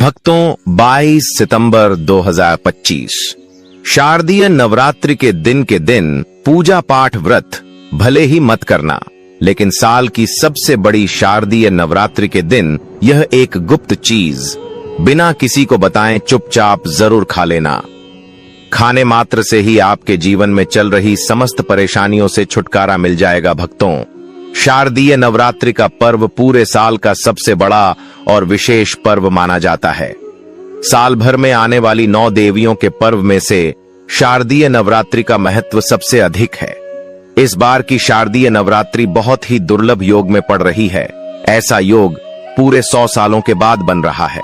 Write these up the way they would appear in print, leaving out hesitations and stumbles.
भक्तों 22 सितंबर 2025 शारदीय नवरात्रि के दिन पूजा पाठ व्रत भले ही मत करना, लेकिन साल की सबसे बड़ी शारदीय नवरात्रि के दिन यह एक गुप्त चीज बिना किसी को बताएं चुपचाप जरूर खा लेना। खाने मात्र से ही आपके जीवन में चल रही समस्त परेशानियों से छुटकारा मिल जाएगा। भक्तों, शारदीय नवरात्रि का पर्व पूरे साल का सबसे बड़ा और विशेष पर्व माना जाता है। साल भर में आने वाली 9 देवियों के पर्व में से शारदीय नवरात्रि का महत्व सबसे अधिक है। इस बार की शारदीय नवरात्रि बहुत ही दुर्लभ योग में पड़ रही है। ऐसा योग पूरे 100 सालों के बाद बन रहा है।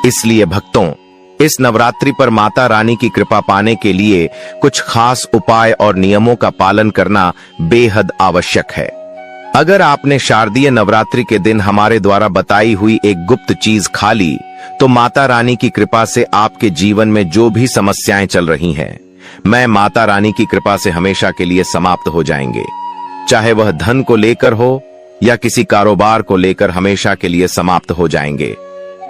इसलिए भक्तों, इस नवरात्रि पर माता रानी की कृपा पाने के लिए कुछ खास उपाय और नियमों का पालन करना बेहद आवश्यक है। अगर आपने शारदीय नवरात्रि के दिन हमारे द्वारा बताई हुई एक गुप्त चीज खा ली, तो माता रानी की कृपा से आपके जीवन में जो भी समस्याएं चल रही हैं, मैं माता रानी की कृपा से हमेशा के लिए समाप्त हो जाएंगे। चाहे वह धन को लेकर हो या किसी कारोबार को लेकर, हमेशा के लिए समाप्त हो जाएंगे।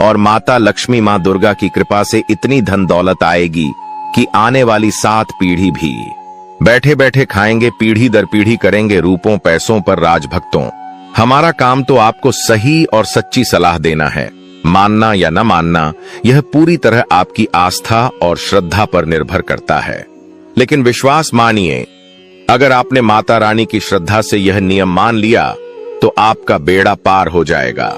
और माता लक्ष्मी, मां दुर्गा की कृपा से इतनी धन दौलत आएगी कि आने वाली 7 पीढ़ी भी बैठे बैठे खाएंगे, पीढ़ी दर पीढ़ी करेंगे रूपों पैसों पर राज। भक्तों, हमारा काम तो आपको सही और सच्ची सलाह देना है। मानना या न मानना, यह पूरी तरह आपकी आस्था और श्रद्धा पर निर्भर करता है। लेकिन विश्वास मानिए, अगर आपने माता रानी की श्रद्धा से यह नियम मान लिया तो आपका बेड़ा पार हो जाएगा।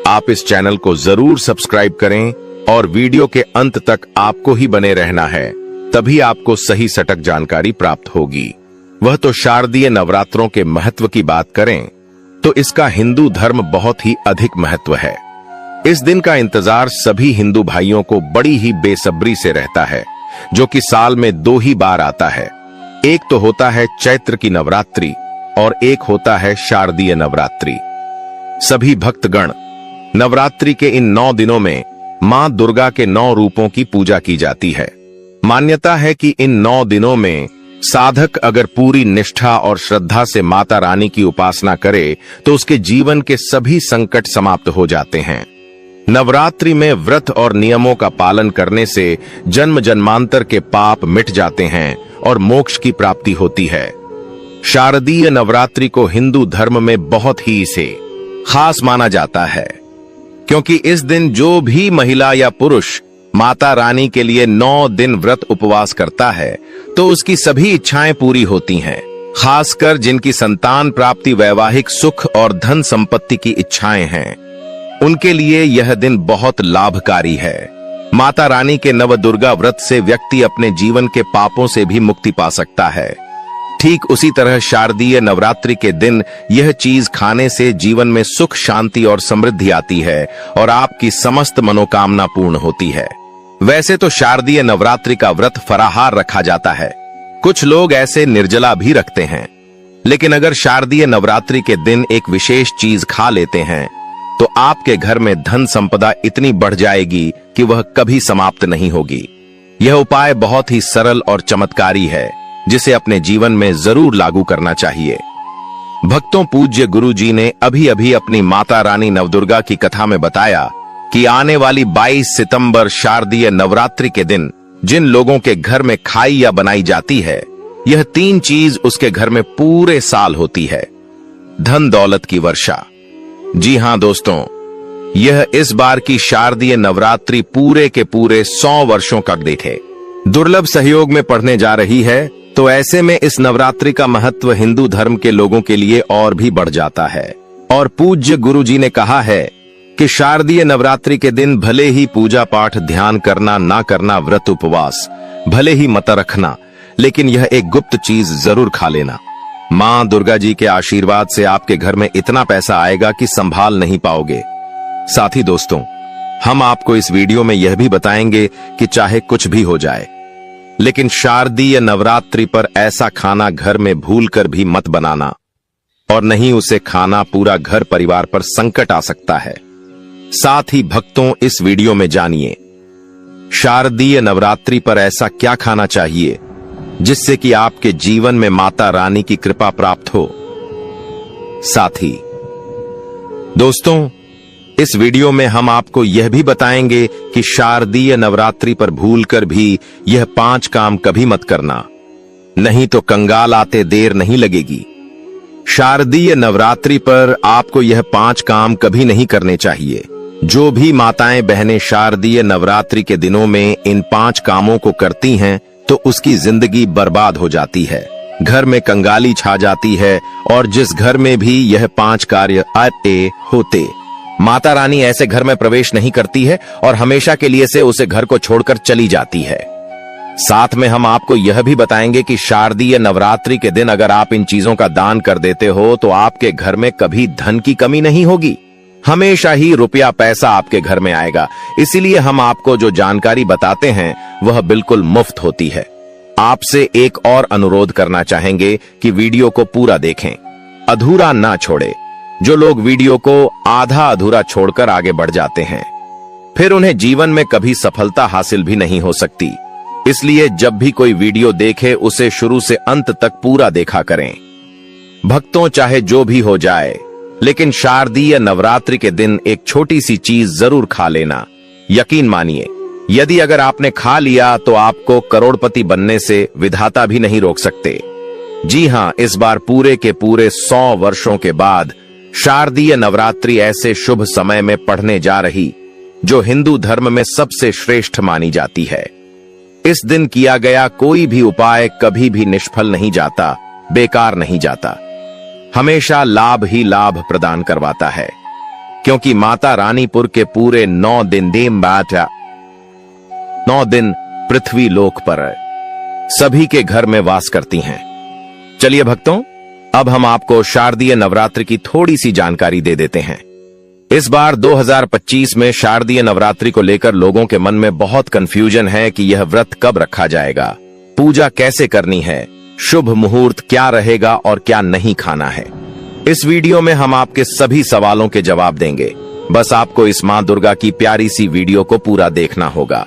आप इस चैनल को जरूर सब्सक्राइब करें और वीडियो के अंत तक आपको ही बने रहना है, तभी आपको सही सटक जानकारी प्राप्त होगी। वह तो शारदीय नवरात्रों के महत्व की बात करें तो इसका हिंदू धर्म बहुत ही अधिक महत्व है। इस दिन का इंतजार सभी हिंदू भाइयों को बड़ी ही बेसब्री से रहता है, जो कि साल में 2 ही बार आता है। एक तो होता है चैत्र की नवरात्रि और एक होता है शारदीय नवरात्रि। सभी भक्तगण नवरात्रि के इन 9 दिनों में मां दुर्गा के 9 रूपों की पूजा की जाती है। मान्यता है कि इन 9 दिनों में साधक अगर पूरी निष्ठा और श्रद्धा से माता रानी की उपासना करे तो उसके जीवन के सभी संकट समाप्त हो जाते हैं। नवरात्रि में व्रत और नियमों का पालन करने से जन्म जन्मांतर के पाप मिट जाते हैं और मोक्ष की प्राप्ति होती है। शारदीय नवरात्रि को हिंदू धर्म में बहुत ही इसे खास माना जाता है, क्योंकि इस दिन जो भी महिला या पुरुष माता रानी के लिए 9 दिन व्रत उपवास करता है तो उसकी सभी इच्छाएं पूरी होती हैं। खासकर जिनकी संतान प्राप्ति, वैवाहिक सुख और धन संपत्ति की इच्छाएं हैं, उनके लिए यह दिन बहुत लाभकारी है। माता रानी के नवदुर्गा व्रत से व्यक्ति अपने जीवन के पापों से भी मुक्ति पा सकता है। ठीक उसी तरह शारदीय नवरात्रि के दिन यह चीज खाने से जीवन में सुख, शांति और समृद्धि आती है और आपकी समस्त मनोकामना पूर्ण होती है। वैसे तो शारदीय नवरात्रि का व्रत फराहार रखा जाता है, कुछ लोग ऐसे निर्जला भी रखते हैं। लेकिन अगर शारदीय नवरात्रि के दिन एक विशेष चीज खा लेते हैं तो आपके घर में धन संपदा इतनी बढ़ जाएगी कि वह कभी समाप्त नहीं होगी। यह उपाय बहुत ही सरल और चमत्कारी है, जिसे अपने जीवन में जरूर लागू करना चाहिए। भक्तों, पूज्य गुरु जी ने अभी अभी अपनी माता रानी नवदुर्गा की कथा में बताया कि आने वाली 22 सितंबर शारदीय नवरात्रि के दिन जिन लोगों के घर में खाई या बनाई जाती है, यह 3 चीज उसके घर में पूरे साल होती है। धन दौलत की वर्षा। जी हां दोस्तों, यह इस बार की शारदीय नवरात्रि पूरे के पूरे 100 वर्षों का देखे दुर्लभ सहयोग में पढ़ने जा रही है। तो ऐसे में इस नवरात्रि का महत्व हिंदू धर्म के लोगों के लिए और भी बढ़ जाता है। और पूज्य गुरु जी ने कहा है कि शारदीय नवरात्रि के दिन भले ही पूजा पाठ, ध्यान करना ना करना, व्रत उपवास भले ही मत रखना, लेकिन यह एक गुप्त चीज जरूर खा लेना। मां दुर्गा जी के आशीर्वाद से आपके घर में इतना पैसा आएगा कि संभाल नहीं पाओगे। साथ ही दोस्तों, हम आपको इस वीडियो में यह भी बताएंगे कि चाहे कुछ भी हो जाए, लेकिन शारदीय नवरात्रि पर ऐसा खाना घर में भूलकर भी मत बनाना, और नहीं उसे खाना पूरा घर परिवार पर संकट आ सकता है। साथ ही भक्तों, इस वीडियो में जानिए शारदीय नवरात्रि पर ऐसा क्या खाना चाहिए जिससे कि आपके जीवन में माता रानी की कृपा प्राप्त हो। साथ ही दोस्तों, इस वीडियो में हम आपको यह भी बताएंगे कि शारदीय नवरात्रि पर भूलकर भी यह 5 काम कभी मत करना, नहीं तो कंगाल आते देर नहीं लगेगी। शारदीय नवरात्रि पर आपको यह 5 काम कभी नहीं करने चाहिए। जो भी माताएं बहनें शारदीय नवरात्रि के दिनों में इन 5 कामों को करती हैं तो उसकी जिंदगी बर्बाद हो जाती है, घर में कंगाली छा जाती है और जिस घर में भी यह 5 कार्य होते, माता रानी ऐसे घर में प्रवेश नहीं करती है और हमेशा के लिए से उसे घर को छोड़कर चली जाती है। साथ में हम आपको यह भी बताएंगे कि शारदीय नवरात्रि के दिन अगर आप इन चीजों का दान कर देते हो तो आपके घर में कभी धन की कमी नहीं होगी, हमेशा ही रुपया पैसा आपके घर में आएगा। इसीलिए हम आपको जो जानकारी बताते हैं वह बिल्कुल मुफ्त होती है। आपसे एक और अनुरोध करना चाहेंगे कि वीडियो को पूरा देखें, अधूरा ना छोड़े। जो लोग वीडियो को आधा अधूरा छोड़कर आगे बढ़ जाते हैं फिर उन्हें जीवन में कभी सफलता हासिल भी नहीं हो सकती। इसलिए जब भी कोई वीडियो देखे उसे शुरू से अंत तक पूरा देखा करें। भक्तों, चाहे जो भी हो जाए लेकिन शारदीय नवरात्रि के दिन एक छोटी सी चीज जरूर खा लेना। यकीन मानिए, यदि अगर आपने खा लिया तो आपको करोड़पति बनने से विधाता भी नहीं रोक सकते। जी हां, इस बार पूरे के पूरे 100 वर्षों के बाद शारदीय नवरात्रि ऐसे शुभ समय में पढ़ने जा रही जो हिंदू धर्म में सबसे श्रेष्ठ मानी जाती है। इस दिन किया गया कोई भी उपाय कभी भी निष्फल नहीं जाता, बेकार नहीं जाता, हमेशा लाभ ही लाभ प्रदान करवाता है, क्योंकि माता रानीपुर के पूरे 9 दिन 9 दिन पृथ्वी लोक पर सभी के घर में वास करती हैं। चलिए भक्तों, अब हम आपको शारदीय नवरात्रि की थोड़ी सी जानकारी दे देते हैं। इस बार 2025 में शारदीय नवरात्रि को लेकर लोगों के मन में बहुत कंफ्यूजन है कि यह व्रत कब रखा जाएगा, पूजा कैसे करनी है, शुभ मुहूर्त क्या रहेगा और क्या नहीं खाना है। इस वीडियो में हम आपके सभी सवालों के जवाब देंगे। बस आपको इस मां दुर्गा की प्यारी सी वीडियो को पूरा देखना होगा।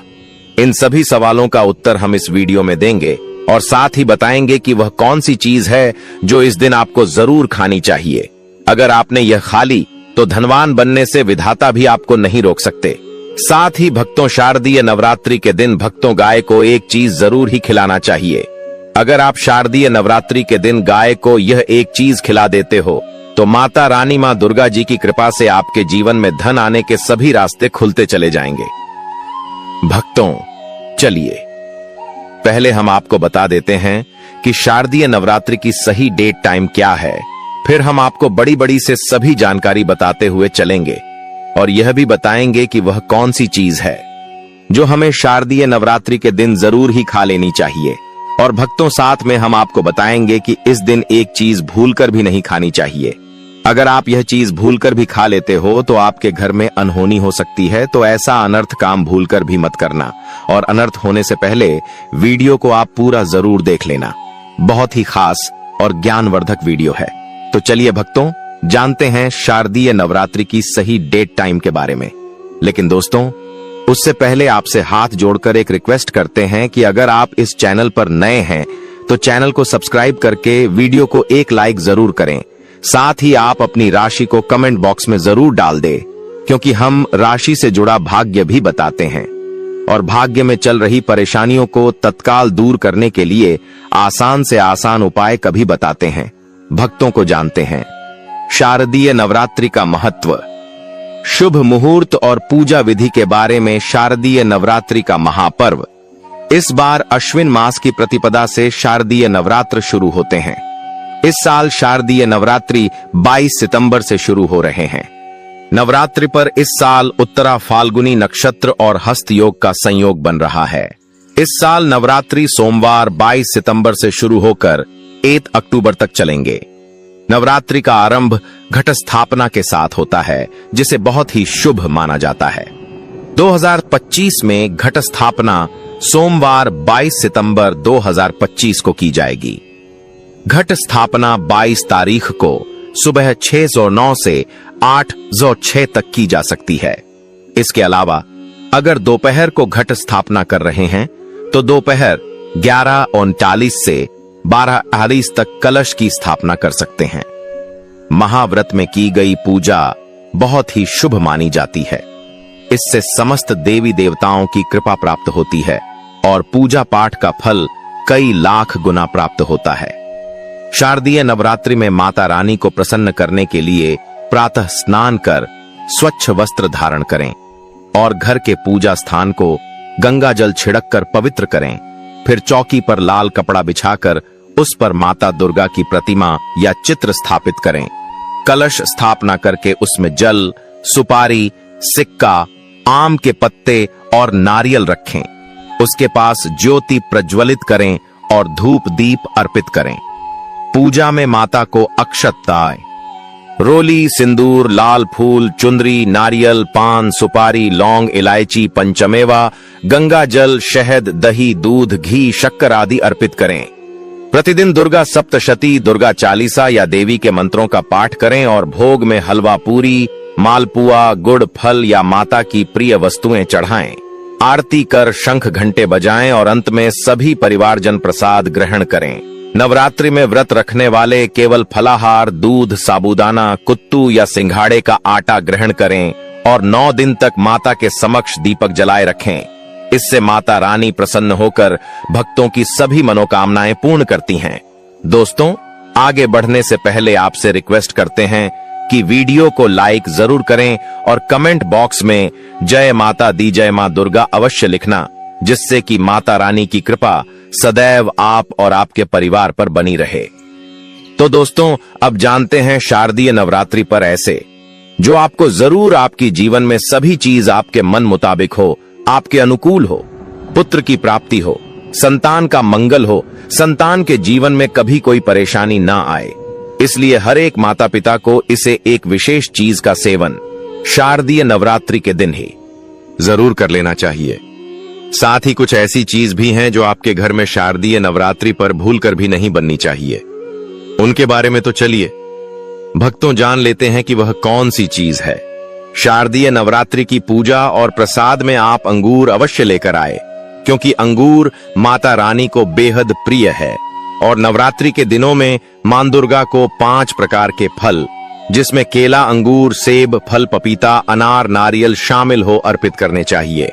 इन सभी सवालों का उत्तर हम इस वीडियो में देंगे और साथ ही बताएंगे कि वह कौन सी चीज है जो इस दिन आपको जरूर खानी चाहिए। अगर आपने यह खा ली तो धनवान बनने से विधाता भी आपको नहीं रोक सकते। साथ ही भक्तों, शारदीय नवरात्रि के दिन भक्तों गाय को एक चीज जरूर ही खिलाना चाहिए। अगर आप शारदीय नवरात्रि के दिन गाय को यह एक चीज खिला देते हो तो माता रानी मां दुर्गा जी की कृपा से आपके जीवन में धन आने के सभी रास्ते खुलते चले जाएंगे। भक्तों, चलिए पहले हम आपको बता देते हैं कि शारदीय नवरात्रि की सही डेट टाइम क्या है, फिर हम आपको बड़ी बड़ी से सभी जानकारी बताते हुए चलेंगे और यह भी बताएंगे कि वह कौन सी चीज है जो हमें शारदीय नवरात्रि के दिन जरूर ही खा लेनी चाहिए। और भक्तों, साथ में हम आपको बताएंगे कि इस दिन एक चीज भूलकर भी नहीं खानी चाहिए। अगर आप यह चीज भूलकर भी खा लेते हो तो आपके घर में अनहोनी हो सकती है, तो ऐसा अनर्थ काम भूलकर भी मत करना। और अनर्थ होने से पहले वीडियो को आप पूरा जरूर देख लेना, बहुत ही खास और ज्ञानवर्धक वीडियो है। तो चलिए भक्तों, जानते हैं शारदीय नवरात्रि की सही डेट टाइम के बारे में। लेकिन दोस्तों, उससे पहले आपसे हाथ जोड़कर एक रिक्वेस्ट करते हैं कि अगर आप इस चैनल पर नए हैं तो चैनल को सब्सक्राइब करके वीडियो को एक लाइक जरूर करें। साथ ही आप अपनी राशि को कमेंट बॉक्स में जरूर डाल दें, क्योंकि हम राशि से जुड़ा भाग्य भी बताते हैं और भाग्य में चल रही परेशानियों को तत्काल दूर करने के लिए आसान से आसान उपाय कभी बताते हैं। भक्तों को जानते हैं शारदीय नवरात्रि का महत्व, शुभ मुहूर्त और पूजा विधि के बारे में। शारदीय नवरात्रि का महापर्व इस बार अश्विन मास की प्रतिपदा से शारदीय नवरात्र शुरू होते हैं। इस साल शारदीय नवरात्रि 22 सितंबर से शुरू हो रहे हैं। नवरात्रि पर इस साल उत्तरा फाल्गुनी नक्षत्र और हस्त योग का संयोग बन रहा है। इस साल नवरात्रि सोमवार 22 सितंबर से शुरू होकर 1 अक्टूबर तक चलेंगे। नवरात्रि का आरंभ घट स्थापना के साथ होता है, जिसे बहुत ही शुभ माना जाता है। 2025 में घट स्थापना सोमवार 22 सितंबर 2025 को की जाएगी। घट स्थापना 22 तारीख को सुबह 6:09 से 8:06 तक की जा सकती है। इसके अलावा अगर दोपहर को घट स्थापना कर रहे हैं तो दोपहर 11:39 से 12:40 तक कलश की स्थापना कर सकते हैं। महाव्रत में की गई पूजा बहुत ही शुभ मानी जाती है। इससे समस्त देवी देवताओं की कृपा प्राप्त होती है और पूजा पाठ का फल कई लाख गुना प्राप्त होता है। शारदीय नवरात्रि में माता रानी को प्रसन्न करने के लिए प्रातः स्नान कर स्वच्छ वस्त्र धारण करें और घर के पूजा स्थान को गंगा जल छिड़क कर पवित्र करें। फिर चौकी पर लाल कपड़ा बिछाकर उस पर माता दुर्गा की प्रतिमा या चित्र स्थापित करें। कलश स्थापना करके उसमें जल, सुपारी, सिक्का, आम के पत्ते और नारियल रखें। उसके पास ज्योति प्रज्वलित करें और धूप दीप अर्पित करें। पूजा में माता को अक्षत, रोली, सिंदूर, लाल फूल, चुंदरी, नारियल, पान, सुपारी, लौंग, इलायची, पंचमेवा, गंगा जल, शहद, दही, दूध, घी, शक्कर आदि अर्पित करें। प्रतिदिन दुर्गा सप्तशती, दुर्गा चालीसा या देवी के मंत्रों का पाठ करें और भोग में हलवा पूरी, मालपुआ, गुड़, फल या माता की प्रिय वस्तुएं चढ़ाएं। आरती कर शंख घंटे बजाएं और अंत में सभी परिवारजन प्रसाद ग्रहण करें। नवरात्रि में व्रत रखने वाले केवल फलाहार, दूध, साबूदाना, कुत्तू या सिंघाड़े का आटा ग्रहण करें और 9 दिन तक माता के समक्ष दीपक जलाए रखें। इससे माता रानी प्रसन्न होकर भक्तों की सभी मनोकामनाएं पूर्ण करती हैं। दोस्तों, आगे बढ़ने से पहले आपसे रिक्वेस्ट करते हैं कि वीडियो को लाइक जरूर करें और कमेंट बॉक्स में जय माता दी, जय मां दुर्गा अवश्य लिखना, जिससे कि माता रानी की कृपा सदैव आप और आपके परिवार पर बनी रहे। तो दोस्तों, अब जानते हैं शारदीय नवरात्रि पर ऐसे जो आपको जरूर आपकी जीवन में सभी चीज आपके मन मुताबिक हो, आपके अनुकूल हो, पुत्र की प्राप्ति हो, संतान का मंगल हो, संतान के जीवन में कभी कोई परेशानी ना आए। इसलिए हर एक माता पिता को इसे एक विशेष चीज का सेवन शारदीय नवरात्रि के दिन ही जरूर कर लेना चाहिए। साथ ही कुछ ऐसी चीज भी हैं जो आपके घर में शारदीय नवरात्रि पर भूलकर भी नहीं बननी चाहिए। उनके बारे में तो चलिए भक्तों जान लेते हैं कि वह कौन सी चीज है। शारदीय नवरात्रि की पूजा और प्रसाद में आप अंगूर अवश्य लेकर आए, क्योंकि अंगूर माता रानी को बेहद प्रिय है और नवरात्रि के दिनों में मां दुर्गा को 5 प्रकार के फल, जिसमें केला, अंगूर, सेब, फल पपीता, अनार, नारियल शामिल हो अर्पित करने चाहिए।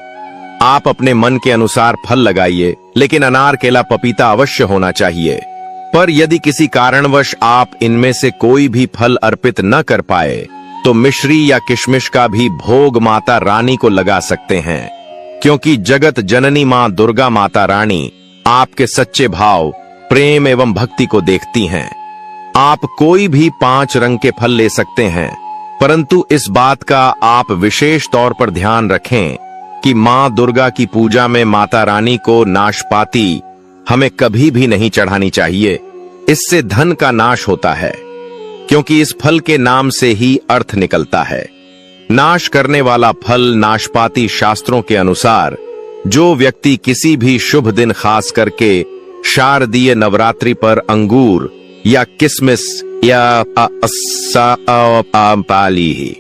आप अपने मन के अनुसार फल लगाइए, लेकिन अनार, केला, पपीता अवश्य होना चाहिए। पर यदि किसी कारणवश आप इनमें से कोई भी फल अर्पित न कर पाए तो मिश्री या किशमिश का भी भोग माता रानी को लगा सकते हैं, क्योंकि जगत जननी मां दुर्गा माता रानी आपके सच्चे भाव, प्रेम एवं भक्ति को देखती हैं। आप कोई भी 5 रंग के फल ले सकते हैं, परंतु इस बात का आप विशेष तौर पर ध्यान रखें कि मां दुर्गा की पूजा में माता रानी को नाशपाती हमें कभी भी नहीं चढ़ानी चाहिए। इससे धन का नाश होता है, क्योंकि इस फल के नाम से ही अर्थ निकलता है। नाश करने वाला फल नाशपाती शास्त्रों के अनुसार जो व्यक्ति किसी भी शुभ दिन खास करके शारदीय नवरात्रि पर अंगूर या किसमिस या पाली ही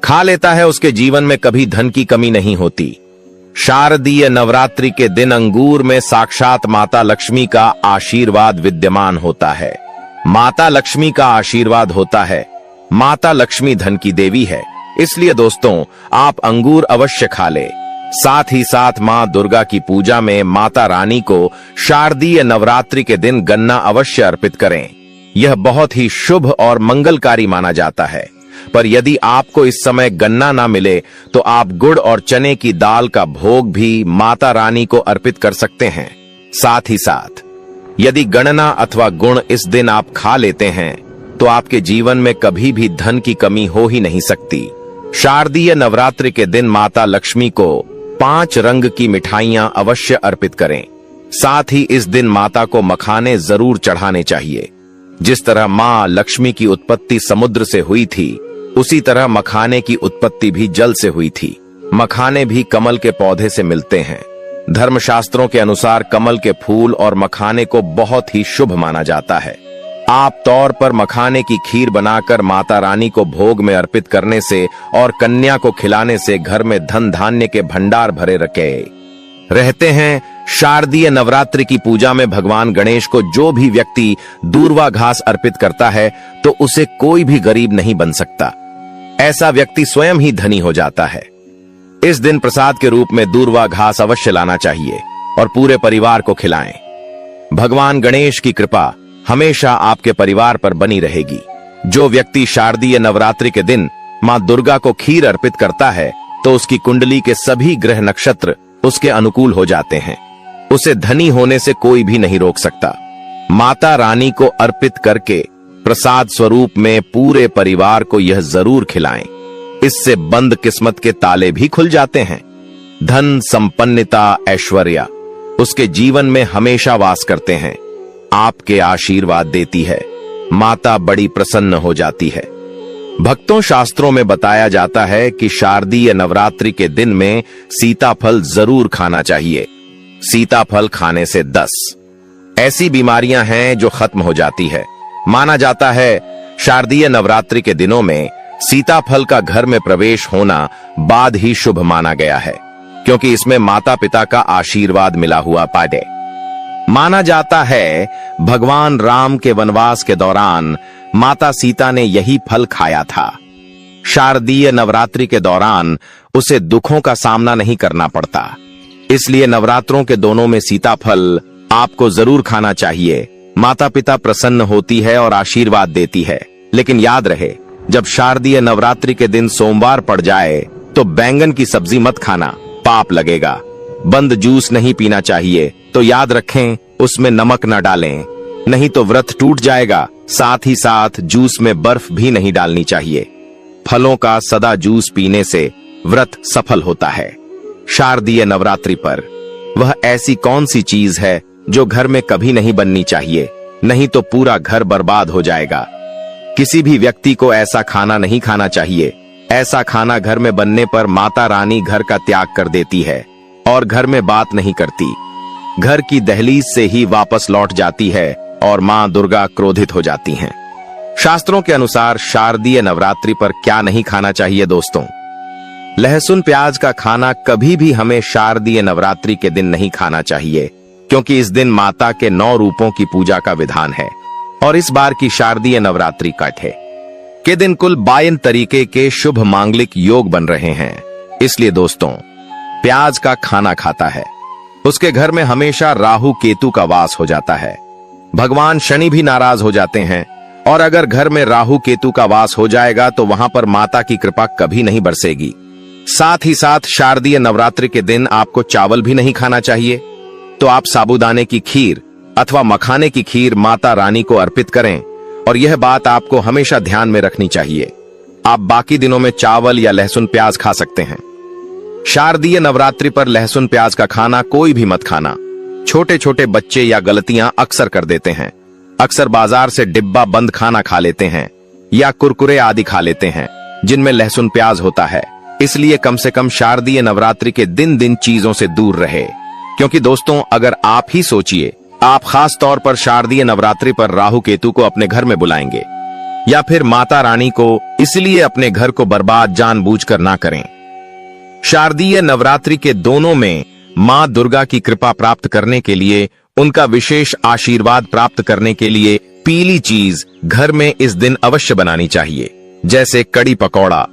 खा लेता है, उसके जीवन में कभी धन की कमी नहीं होती। शारदीय नवरात्रि के दिन अंगूर में साक्षात माता लक्ष्मी का आशीर्वाद विद्यमान होता है। माता लक्ष्मी का आशीर्वाद होता है। माता लक्ष्मी धन की देवी है, इसलिए दोस्तों आप अंगूर अवश्य खा ले। साथ ही साथ मां दुर्गा की पूजा में माता रानी को शारदीय नवरात्रि के दिन गन्ना अवश्य अर्पित करें। यह बहुत ही शुभ और मंगलकारी माना जाता है। पर यदि आपको इस समय गन्ना ना मिले तो आप गुड़ और चने की दाल का भोग भी माता रानी को अर्पित कर सकते हैं। साथ ही साथ यदि गणना अथवा गुण इस दिन आप खा लेते हैं तो आपके जीवन में कभी भी धन की कमी हो ही नहीं सकती। शारदीय नवरात्रि के दिन माता लक्ष्मी को 5 रंग की मिठाइयां अवश्य अर्पित करें। साथ ही इस दिन माता को मखाने जरूर चढ़ाने चाहिए। जिस तरह मां लक्ष्मी की उत्पत्ति समुद्र से हुई थी, उसी तरह मखाने की उत्पत्ति भी जल से हुई थी। मखाने भी कमल के पौधे से मिलते हैं। धर्मशास्त्रों के अनुसार कमल के फूल और मखाने को बहुत ही शुभ माना जाता है। आप तौर पर मखाने की खीर बनाकर माता रानी को भोग में अर्पित करने से और कन्या को खिलाने से घर में धन धान्य के भंडार भरे रखे रहते हैं। शारदीय नवरात्रि की पूजा में भगवान गणेश को जो भी व्यक्ति दूर्वा घास अर्पित करता है तो उसे कोई भी गरीब नहीं बन सकता। ऐसा व्यक्ति स्वयं ही धनी हो जाता है। इस दिन प्रसाद के रूप में दूर्वा घास अवश्य लाना चाहिए और पूरे परिवार को खिलाएं। भगवान गणेश की कृपा हमेशा आपके परिवार पर बनी रहेगी। जो व्यक्ति शारदीय नवरात्रि के दिन मां दुर्गा को खीर अर्पित करता है तो उसकी कुंडली के सभी ग्रह नक्षत्र उसके अनुकूल हो जाते हैं। उसे धनी होने से कोई भी नहीं रोक सकता। माता रानी को अर्पित करके प्रसाद स्वरूप में पूरे परिवार को यह जरूर खिलाएं। इससे बंद किस्मत के ताले भी खुल जाते हैं। धन, संपन्नता, ऐश्वर्य उसके जीवन में हमेशा वास करते हैं। आपके आशीर्वाद देती है। माता बड़ी प्रसन्न हो जाती है। भक्तों, शास्त्रों में बताया जाता है कि शारदीय नवरात्रि के दिन में सीताफल जरूर खाना चाहिए। सीताफल खाने से 10 ऐसी बीमारियां हैं जो खत्म हो जाती है। माना जाता है शारदीय नवरात्रि के दिनों में सीताफल का घर में प्रवेश होना बाद ही शुभ माना गया है, क्योंकि इसमें माता पिता का आशीर्वाद मिला हुआ पाए। माना जाता है भगवान राम के वनवास के दौरान माता सीता ने यही फल खाया था। शारदीय नवरात्रि के दौरान उसे दुखों का सामना नहीं करना पड़ता। इसलिए नवरात्रों के दोनों में सीताफल आपको जरूर खाना चाहिए। माता पिता प्रसन्न होती है और आशीर्वाद देती है। लेकिन याद रहे, जब शारदीय नवरात्रि के दिन सोमवार पड़ जाए तो बैंगन की सब्जी मत खाना, पाप लगेगा। बंद जूस नहीं पीना चाहिए, तो याद रखें उसमें नमक न डालें, नहीं तो व्रत टूट जाएगा। साथ ही साथ जूस में बर्फ भी नहीं डालनी चाहिए। फलों का सदा जूस पीने से व्रत सफल होता है। शारदीय नवरात्रि पर वह ऐसी कौन सी चीज है जो घर में कभी नहीं बननी चाहिए, नहीं तो पूरा घर बर्बाद हो जाएगा। किसी भी व्यक्ति को ऐसा खाना नहीं खाना चाहिए। ऐसा खाना घर में बनने पर माता रानी घर का त्याग कर देती है और घर में बात नहीं करती। घर की दहलीज से ही वापस लौट जाती है और मां दुर्गा क्रोधित हो जाती हैं। शास्त्रों के अनुसार शारदीय नवरात्रि पर क्या नहीं खाना चाहिए दोस्तों? लहसुन प्याज का खाना कभी भी हमें शारदीय नवरात्रि के दिन नहीं खाना चाहिए, क्योंकि इस दिन माता के 9 रूपों की पूजा का विधान है और इस बार की शारदीय नवरात्रि कठे के दिन कुल 52 तरीके के शुभ मांगलिक योग बन रहे हैं। इसलिए दोस्तों, प्याज का खाना खाता है उसके घर में हमेशा राहु केतु का वास हो जाता है। भगवान शनि भी नाराज हो जाते हैं और अगर घर में राहु केतु का वास हो जाएगा तो वहां पर माता की कृपा कभी नहीं बरसेगी। साथ ही साथ शारदीय नवरात्रि के दिन आपको चावल भी नहीं खाना चाहिए। तो आप साबूदाने की खीर अथवा मखाने की खीर माता रानी को अर्पित करें और यह बात आपको हमेशा ध्यान में रखनी चाहिए। आप बाकी दिनों में चावल या लहसुन प्याज खा सकते हैं। शारदीय नवरात्रि पर लहसुन प्याज का खाना कोई भी मत खाना। छोटे छोटे बच्चे या गलतियां अक्सर कर देते हैं। अक्सर बाजार से डिब्बा बंद खाना खा लेते हैं या कुरकुरे आदि खा लेते हैं जिनमें लहसुन प्याज होता है। इसलिए कम से कम शारदीय नवरात्रि के दिन चीजों से दूर रहे। क्योंकि दोस्तों, अगर आप ही सोचिए, आप खास तौर पर शारदीय नवरात्रि पर राहु केतु को अपने घर में बुलाएंगे या फिर माता रानी को, इसलिए अपने घर को बर्बाद जानबूझकर ना करें। शारदीय नवरात्रि के दोनों में मां दुर्गा की कृपा प्राप्त करने के लिए, उनका विशेष आशीर्वाद प्राप्त करने के लिए पीली चीज घर में इस दिन अवश्य बनानी चाहिए। जैसे कड़ी पकौड़ा,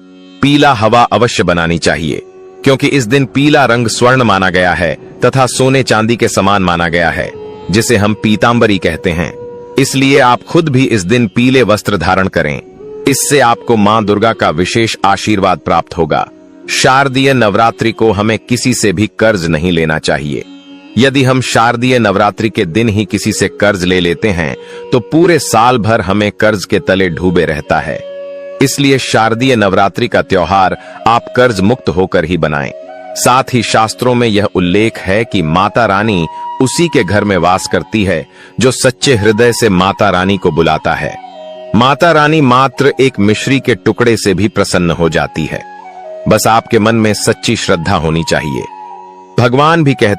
पीला हवा अवश्य बनानी चाहिए, क्योंकि इस दिन पीला रंग स्वर्ण माना गया है तथा सोने चांदी के समान माना गया है, जिसे हम पीतांबरी कहते हैं। इसलिए आप खुद भी इस दिन पीले वस्त्र धारण करें। इससे आपको मां दुर्गा का विशेष आशीर्वाद प्राप्त होगा। शारदीय नवरात्रि को हमें किसी से भी कर्ज नहीं लेना चाहिए। यदि हम शारदीय नवरात्रि के दिन ही किसी से कर्ज ले लेते हैं तो पूरे साल भर हमें कर्ज के तले डूबे रहता है। इसलिए शारदीय नवरात्रि का त्योहार आप कर्ज मुक्त होकर ही बनाएं। साथ ही शास्त्रों में यह उल्लेख है कि माता रानी उसी के घर में वास करती है जो सच्चे हृदय से माता रानी को बुलाता है। माता रानी मात्र एक मिश्री के टुकड़े से भी प्रसन्न हो जाती है। बस आपके मन में सच्ची श्रद्धा होनी चाहिए। भगवान भी कहते